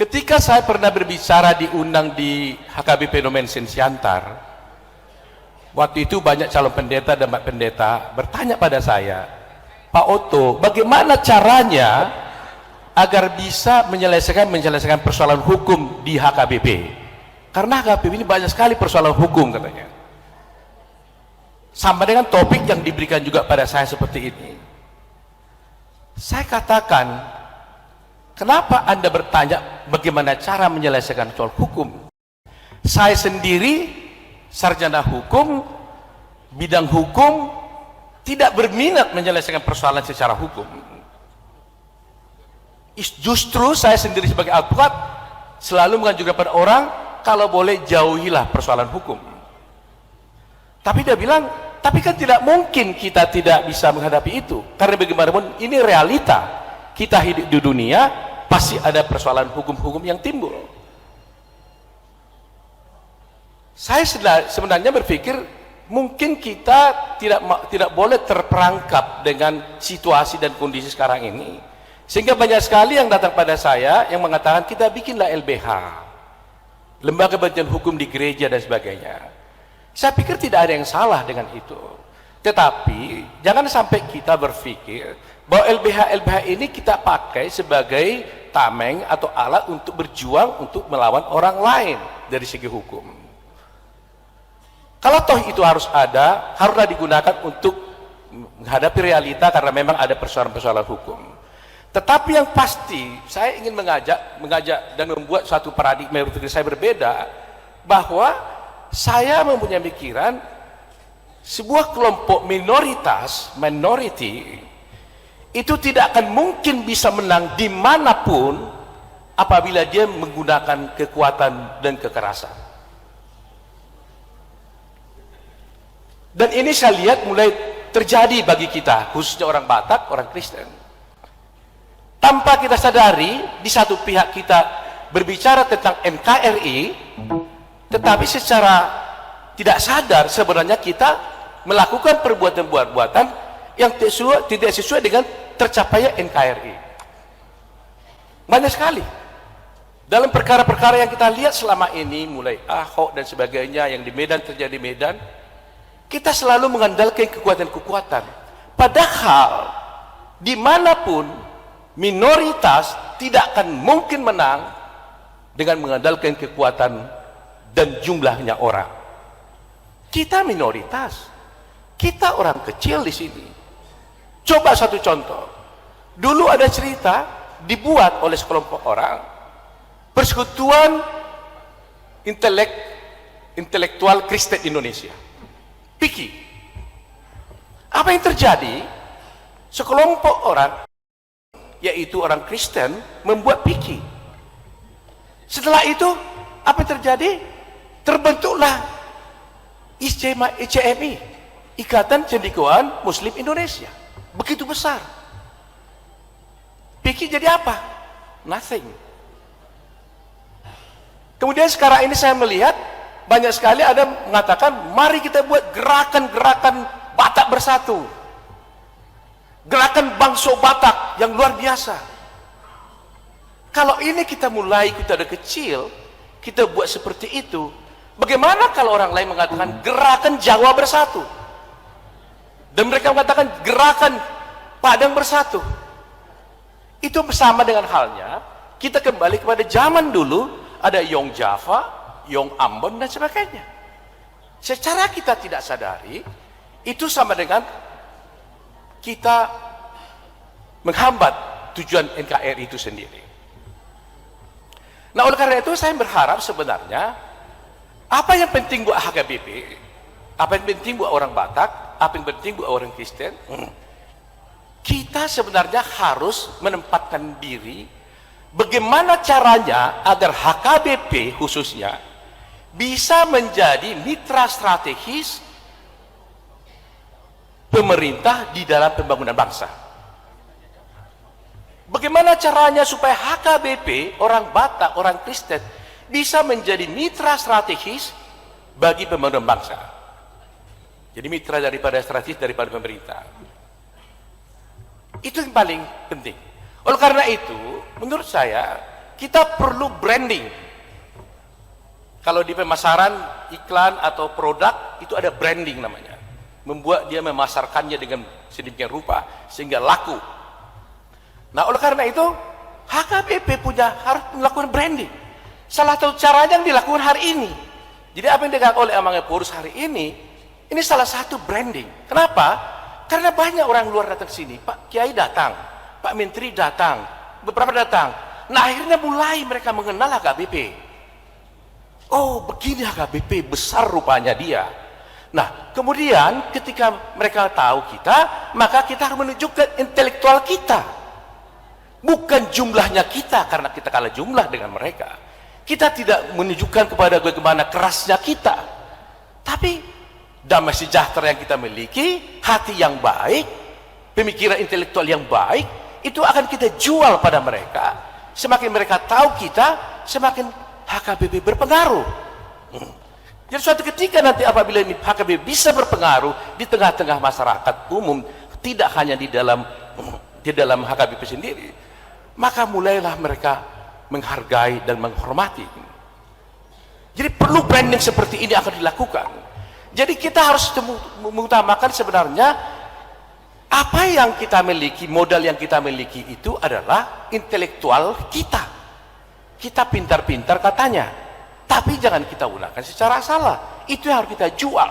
Ketika saya pernah berbicara diundang di HKBP Nomensen Siantar, waktu itu banyak calon pendeta dan mbak pendeta bertanya pada saya, Pak Otto, bagaimana caranya agar bisa menyelesaikan persoalan hukum di HKBP? Karena HKBP ini banyak sekali persoalan hukum katanya. Sama dengan topik yang diberikan juga pada saya seperti ini. Saya katakan, kenapa Anda bertanya bagaimana cara menyelesaikan soal hukum? Saya sendiri sarjana hukum, bidang hukum, tidak berminat menyelesaikan persoalan secara hukum. Justru saya sendiri sebagai advokat selalu menganjurkan pada orang, kalau boleh jauhilah persoalan hukum. Tapi dia bilang, tapi kan tidak mungkin kita tidak bisa menghadapi itu, karena bagaimanapun ini realita. Kita hidup di dunia, pasti ada persoalan hukum-hukum yang timbul. Saya sebenarnya berpikir mungkin kita tidak boleh terperangkap dengan situasi dan kondisi sekarang ini, sehingga banyak sekali yang datang pada saya yang mengatakan kita bikinlah LBH, lembaga bantuan hukum di gereja dan sebagainya. Saya pikir tidak ada yang salah dengan itu, tetapi jangan sampai kita berpikir bahwa LBH ini kita pakai sebagai tameng atau alat untuk berjuang untuk melawan orang lain dari segi hukum. Kalau toh itu haruslah digunakan untuk menghadapi realita, karena memang ada persoalan-persoalan hukum. Tetapi yang pasti saya ingin mengajak dan membuat suatu paradigma berpikir saya berbeda, bahwa saya mempunyai pikiran sebuah kelompok minority itu tidak akan mungkin bisa menang dimanapun apabila dia menggunakan kekuatan dan kekerasan. Dan ini saya lihat mulai terjadi bagi kita, khususnya orang Batak, orang Kristen. Tanpa kita sadari, di satu pihak kita berbicara tentang NKRI, tetapi secara tidak sadar sebenarnya kita melakukan perbuatan-perbuatan yang tidak sesuai dengan tercapainya NKRI. Banyak sekali dalam perkara-perkara yang kita lihat selama ini, mulai Ahok dan sebagainya, yang di Medan terjadi Medan, kita selalu mengandalkan kekuatan-kekuatan, padahal dimanapun minoritas tidak akan mungkin menang dengan mengandalkan kekuatan dan jumlahnya orang. Kita minoritas, kita orang kecil di sini. Coba satu contoh, dulu ada cerita dibuat oleh sekelompok orang, Persekutuan Intelektual Kristen Indonesia, PIKI. Apa yang terjadi? Sekelompok orang, yaitu orang Kristen, membuat PIKI. Setelah itu apa yang terjadi? Terbentuklah ICMI, Ikatan Cendekiawan Muslim Indonesia. Begitu besar. PIKI jadi apa? Nothing. Kemudian sekarang ini saya melihat banyak sekali ada mengatakan, mari kita buat gerakan-gerakan Batak Bersatu, gerakan Bangso Batak yang luar biasa. Kalau ini kita mulai, kita ada kecil, kita buat seperti itu, bagaimana kalau orang lain mengatakan gerakan Jawa Bersatu, dan mereka mengatakan gerakan Padang Bersatu? Itu sama dengan halnya kita kembali kepada zaman dulu, ada Yong Java, Yong Ambon dan sebagainya. Secara kita tidak sadari, itu sama dengan kita menghambat tujuan NKRI itu sendiri. Nah, oleh karena itu saya berharap sebenarnya apa yang penting buat HKBP, apa yang penting buat orang Batak, apa yang penting buat orang Kristen, kita sebenarnya harus menempatkan diri bagaimana caranya agar HKBP khususnya bisa menjadi mitra strategis pemerintah di dalam pembangunan bangsa. Bagaimana caranya supaya HKBP, orang Batak, orang Kristen, bisa menjadi mitra strategis bagi pembangunan bangsa. Jadi mitra strategis daripada pemerintah. Itu yang paling penting. Oleh karena itu, menurut saya, kita perlu branding. Kalau di pemasaran iklan atau produk itu ada branding namanya, membuat dia memasarkannya dengan sedemikian rupa sehingga laku. Nah, oleh karena itu HKBP harus melakukan branding. Salah satu caranya yang dilakukan hari ini. Jadi apa yang dilakukan oleh Amangeporus hari ini salah satu branding. Kenapa? Karena banyak orang luar datang ke sini. Pak Kiai datang, Pak Menteri datang, beberapa datang. Nah, akhirnya mulai mereka mengenal HKBP. Oh, begini HKBP, besar rupanya dia. Nah, kemudian ketika mereka tahu kita, maka kita harus menunjukkan intelektual kita. Bukan jumlahnya kita, karena kita kalah jumlah dengan mereka. Kita tidak menunjukkan kepada bagaimana kerasnya kita, tapi damai sejahtera yang kita miliki, hati yang baik, pemikiran intelektual yang baik, itu akan kita jual pada mereka. Semakin mereka tahu kita, semakin HKBP berpengaruh. Jadi suatu ketika nanti apabila ini HKBP bisa berpengaruh di tengah-tengah masyarakat umum, tidak hanya di dalam HKBP sendiri, maka mulailah mereka menghargai dan menghormati. Jadi perlu branding seperti ini akan dilakukan. Jadi kita harus mengutamakan sebenarnya apa yang kita miliki, modal yang kita miliki itu adalah intelektual kita. Kita pintar-pintar katanya, tapi jangan kita gunakan secara salah. Itu yang harus kita jual.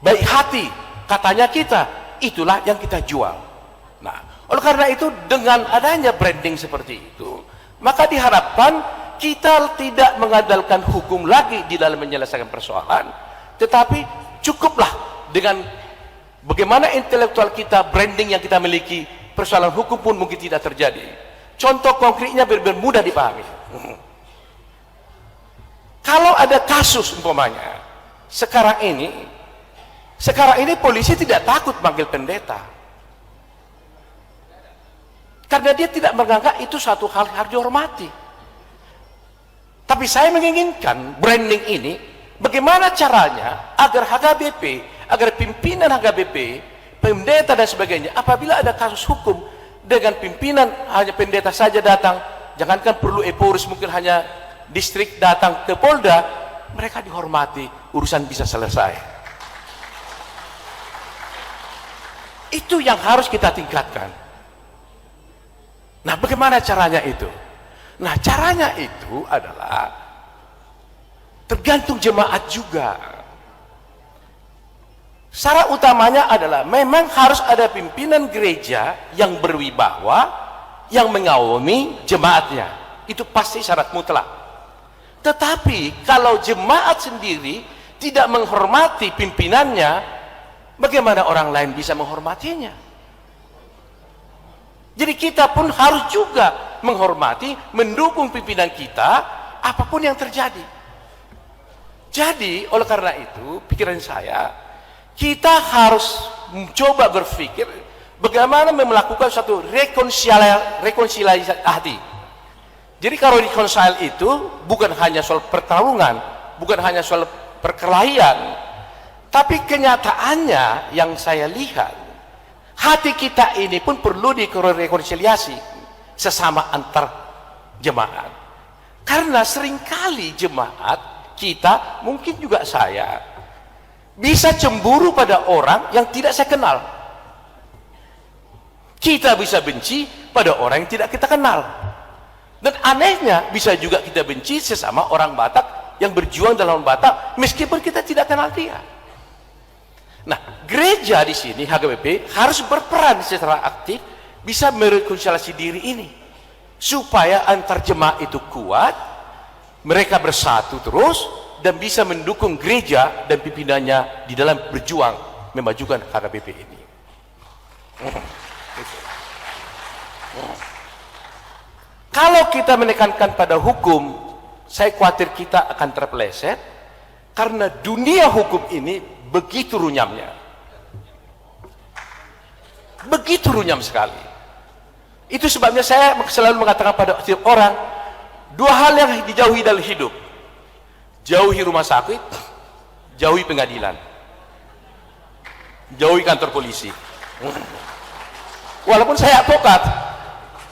Baik hati, katanya kita, itulah yang kita jual. Nah, oleh karena itu dengan adanya branding seperti itu, maka diharapkan kita tidak mengandalkan hukum lagi di dalam menyelesaikan persoalan, tetapi cukuplah dengan bagaimana intelektual kita, branding yang kita miliki, persoalan hukum pun mungkin tidak terjadi. Contoh konkretnya biar mudah dipahami. Kalau ada kasus umpamanya, sekarang ini polisi tidak takut manggil pendeta. Karena dia tidak menganggap itu satu hal yang harus dihormati. Tapi saya menginginkan branding ini, bagaimana caranya agar HKBP, agar pimpinan HKBP, pendeta dan sebagainya, apabila ada kasus hukum dengan pimpinan hanya pendeta saja datang, jangankan perlu Eporus, mungkin hanya distrik datang ke Polda, mereka dihormati, urusan bisa selesai. Itu yang harus kita tingkatkan. Nah, bagaimana caranya itu? Nah, caranya itu adalah tergantung jemaat juga. Syarat utamanya adalah memang harus ada pimpinan gereja yang berwibawa, yang mengayomi jemaatnya. Itu pasti syarat mutlak. Tetapi kalau jemaat sendiri tidak menghormati pimpinannya, bagaimana orang lain bisa menghormatinya? Jadi kita pun harus juga menghormati, mendukung pimpinan kita apapun yang terjadi. Jadi oleh karena itu pikiran saya, kita harus mencoba berpikir bagaimana melakukan suatu rekonsiliasi hati. Jadi kalau reconcile itu bukan hanya soal pertarungan, bukan hanya soal perkelahian, tapi kenyataannya yang saya lihat, hati kita ini pun perlu direkonsiliasi sesama antar jemaat. Karena seringkali jemaat kita, mungkin juga saya, bisa cemburu pada orang yang tidak saya kenal. Kita bisa benci pada orang yang tidak kita kenal. Dan anehnya bisa juga kita benci sesama orang Batak yang berjuang dalam Batak meskipun kita tidak kenal dia. Nah, gereja di sini HKBP harus berperan secara aktif, bisa merekonsiliasi diri ini supaya antar jemaat itu kuat, mereka bersatu terus dan bisa mendukung gereja dan pimpinannya di dalam berjuang memajukan HKBP ini. Kalau kita menekankan pada hukum, saya khawatir kita akan terpeleset karena dunia hukum ini begitu runyamnya, begitu runyam sekali. Itu sebabnya saya selalu mengatakan pada setiap orang, dua hal yang dijauhi dalam hidup: jauhi rumah sakit, jauhi pengadilan, jauhi kantor polisi. Walaupun saya advokat,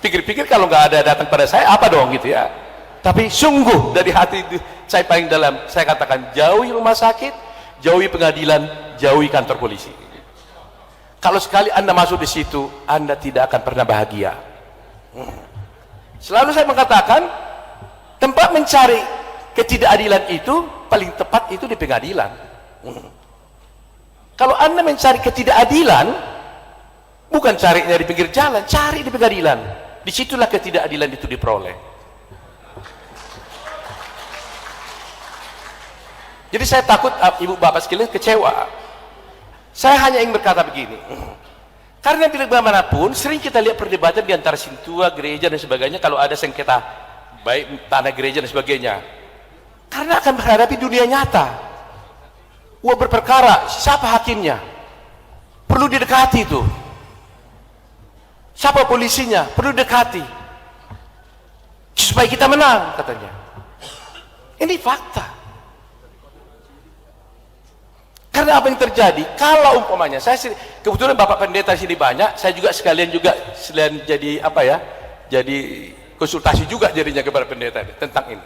Pikir-pikir kalau nggak ada datang pada saya, apa dong gitu ya. Tapi sungguh dari hati saya paling dalam, saya katakan jauhi rumah sakit, jauhi pengadilan, jauhi kantor polisi. Kalau sekali Anda masuk di situ, Anda tidak akan pernah bahagia. Selalu saya mengatakan, tempat mencari ketidakadilan itu paling tepat itu di pengadilan. Kalau Anda mencari ketidakadilan, bukan cari di pinggir jalan, cari di pengadilan. Disitulah ketidakadilan itu diperoleh. Jadi saya takut ibu bapak sekalian kecewa. Saya hanya ingin berkata begini, karena bila bagaimanapun sering kita lihat perdebatan di antara sintua, gereja dan sebagainya kalau ada sengketa baik tanah gereja dan sebagainya, karena akan menghadapi dunia nyata. Wah, berperkara, siapa hakimnya? Perlu didekati itu. Siapa polisinya? Perlu didekati supaya kita menang, katanya. Ini fakta. Karena apa yang terjadi? Kalau umpamanya saya kebetulan Bapak Pendeta sini banyak, saya juga sekalian jadi apa ya? Jadi konsultasi juga jadinya kepada pendeta tentang ini.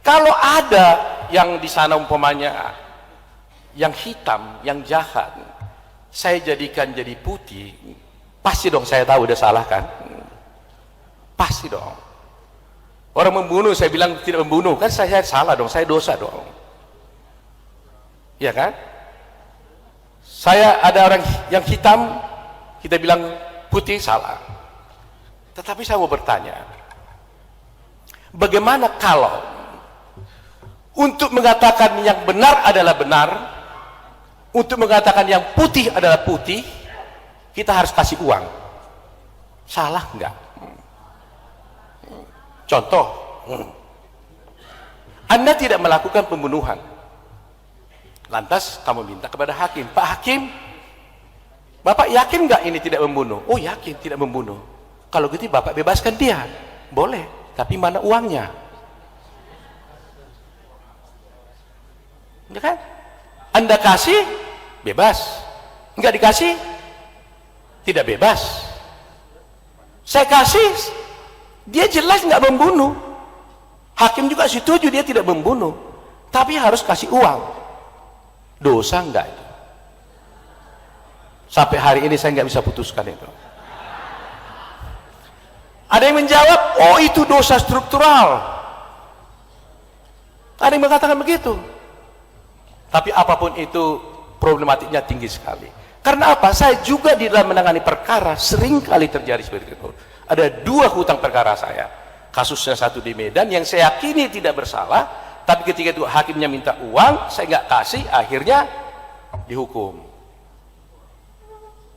Kalau ada yang di sana umpamanya yang hitam, yang jahat, saya jadikan jadi putih, pasti dong saya tahu udah salah kan? Pasti dong. Orang membunuh saya bilang tidak membunuh, kan saya salah dong, saya dosa dong. Ya kan? Saya ada orang yang hitam, kita bilang putih, salah. Tetapi saya mau bertanya, bagaimana kalau untuk mengatakan yang benar adalah benar, untuk mengatakan yang putih adalah putih, kita harus kasih uang? Salah enggak? Contoh, Anda tidak melakukan pembunuhan, lantas kamu minta kepada hakim, Pak Hakim, Bapak yakin nggak ini tidak membunuh? Oh yakin tidak membunuh. Kalau gitu Bapak bebaskan dia. Boleh, tapi mana uangnya? Ya kan? Anda kasih, bebas. Nggak dikasih, tidak bebas. Saya kasih, dia jelas nggak membunuh. Hakim juga setuju dia tidak membunuh, tapi harus kasih uang. Dosa enggak itu? Sampai hari ini saya nggak bisa putuskan itu. Ada yang menjawab, oh itu dosa struktural. Ada yang mengatakan begitu. Tapi apapun itu problematiknya tinggi sekali. Karena apa? Saya juga di dalam menangani perkara sering kali terjadi seperti itu. Ada 2 hutang perkara saya. Kasusnya satu di Medan yang saya yakini tidak bersalah. Tapi ketika itu hakimnya minta uang, saya nggak kasih, akhirnya dihukum.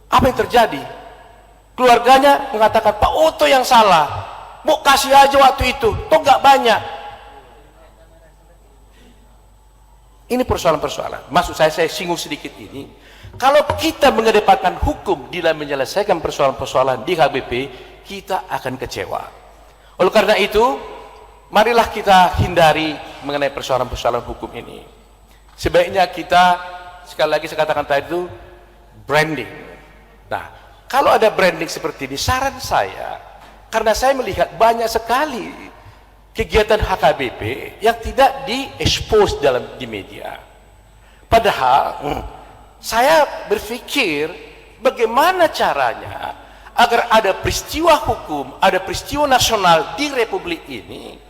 Apa yang terjadi? Keluarganya mengatakan, Pak Oto yang salah, mau kasih aja waktu itu, toh nggak banyak. Ini persoalan-persoalan. Maksud saya singgung sedikit ini. Kalau kita mengedepankan hukum dalam menyelesaikan persoalan-persoalan di HBP, kita akan kecewa. Oleh karena itu, marilah kita hindari mengenai persoalan-persoalan hukum ini. Sebaiknya kita, sekali lagi saya katakan tadi itu, branding. Nah, kalau ada branding seperti ini, saran saya, karena saya melihat banyak sekali kegiatan HKBP yang tidak di-expose di media. Padahal, saya berpikir bagaimana caranya agar ada peristiwa hukum, ada peristiwa nasional di Republik ini,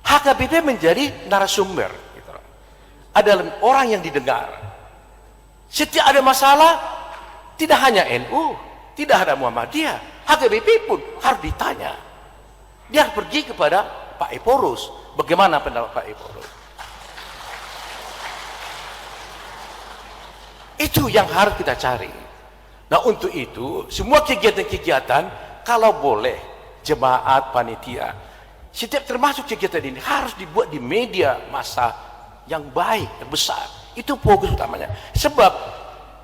HKBP menjadi narasumber, gitu. Ada orang yang didengar. Setiap ada masalah, tidak hanya NU, tidak ada Muhammadiyah, HKBP pun harus ditanya. Dia harus pergi kepada Pak Eporus. Bagaimana pendapat Pak Eporus? Itu yang harus kita cari. Nah untuk itu, semua kegiatan-kegiatan, kalau boleh, jemaat, panitia, setiap termasuk kegiatan ini harus dibuat di media massa yang baik, yang besar. Itu fokus utamanya. Sebab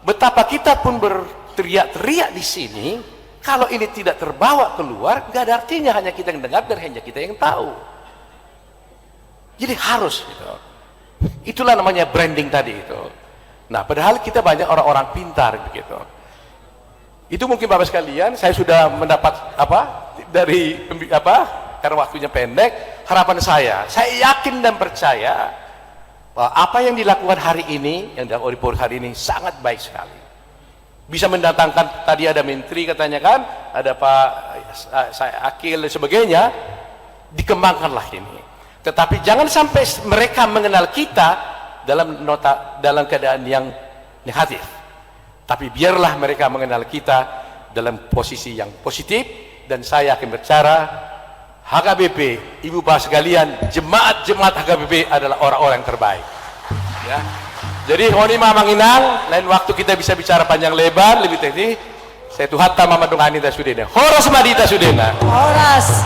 betapa kita pun berteriak-teriak di sini, kalau ini tidak terbawa keluar, nggak ada artinya, hanya kita yang dengar dan hanya kita yang tahu. Jadi harus gitu. Itulah namanya branding tadi itu. Nah, padahal kita banyak orang-orang pintar begitu. Itu mungkin Bapak sekalian, saya sudah mendapat karena waktunya pendek, harapan saya yakin dan percaya bahwa apa yang dilakukan hari ini, yang dilakukan hari ini sangat baik sekali. Bisa mendatangkan, tadi ada menteri katanya kan, ada Pak Akil dan sebagainya, dikembangkanlah ini. Tetapi jangan sampai mereka mengenal kita dalam keadaan yang negatif. Tapi biarlah mereka mengenal kita dalam posisi yang positif, dan saya akan bicara HKBP, Ibu Bapak sekalian, jemaat-jemaat HKBP adalah orang-orang yang terbaik. Ya. Jadi honi mamanginang, lain waktu kita bisa bicara panjang lebar, lebih teknis. Saya Tuhan Tama Madung Anita Sudena. Horas Madita Sudena. Horas.